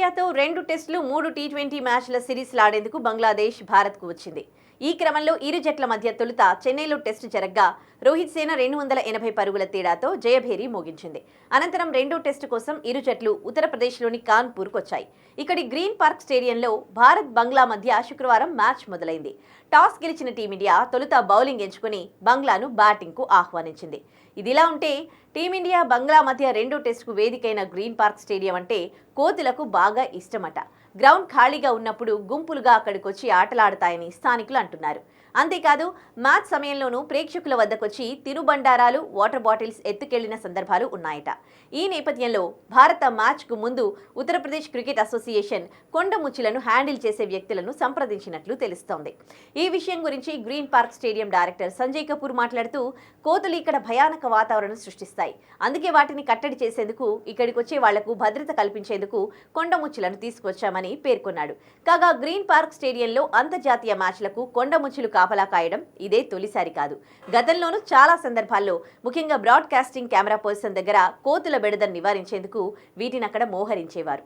టీమిండియాతో 2 టెస్టులు 3 టీ20 మ్యాచ్ల సిరీస్లు ఆడేందుకు బంగ్లాదేశ్ భారత్కు వచ్చింది. ఈ క్రమంలో ఇరు జట్ల మధ్య తొలుత చెన్నైలో టెస్టు జరగ్గా రోహిత్ సేన 280 పరుగుల తేడాతో జయభేరి మోగించింది. అనంతరం రెండో టెస్టు కోసం ఇరు జట్లు ఉత్తరప్రదేశ్లోని కాన్పూర్కొచ్చాయి. ఇక్కడి గ్రీన్ పార్క్ స్టేడియంలో భారత్ బంగ్లా మధ్య శుక్రవారం మ్యాచ్ మొదలైంది. టాస్ గెలిచిన టీమిండియా తొలుత బౌలింగ్ ఎంచుకుని బంగ్లాను బ్యాటింగ్కు ఆహ్వానించింది. ఇదిలా ఉంటే టీమిండియా బంగ్లా మధ్య రెండో టెస్టుకు వేదికైన గ్రీన్ పార్క్ స్టేడియం అంటే కోతులకు బాగా ఇష్టమట. గ్రౌండ్ ఖాళీగా ఉన్నప్పుడు గుంపులుగా అక్కడికొచ్చి ఆటలాడతాయని స్థానికులు అంటున్నారు. అంతేకాదు మ్యాచ్ సమయంలోనూ ప్రేక్షకుల వద్దకొచ్చి తినుబండారాలు, వాటర్ బాటిల్స్ ఎత్తుకెళ్లిన సందర్భాలు ఉన్నాయట. ఈ నేపథ్యంలో భారత మ్యాచ్కు ముందు ఉత్తరప్రదేశ్ క్రికెట్ అసోసియేషన్ కొండముచ్చులను హ్యాండిల్ చేసే వ్యక్తులను సంప్రదించినట్లు తెలుస్తోంది. ఈ విషయం గురించి green park stadium director Sanjay Kapoor మాట్లాడుతూ, కోతులు ఇక్కడ భయానక వాతావరణం సృష్టిస్తాయి. అందుకే వాటిని కట్టడి చేసేందుకు ఇక్కడికొచ్చే వాళ్లకు భద్రత కల్పించేందుకు కొండముచ్చులను తీసుకొచ్చామని పేర్కొన్నాడు. కాగా గ్రీన్ పార్క్ స్టేడియంలో అంతర్జాతీయ మ్యాచ్లకు కొండముచ్చులు కాపలా కాయడం ఇదే తొలిసారి కాదు. గతంలోనూ చాలా సందర్భాల్లో ముఖ్యంగా బ్రాడ్కాస్టింగ్ కెమెరా పర్సన్ దగ్గర కోతుల బెడదను నివారించేందుకు వీటిని అక్కడ మోహరించేవారు.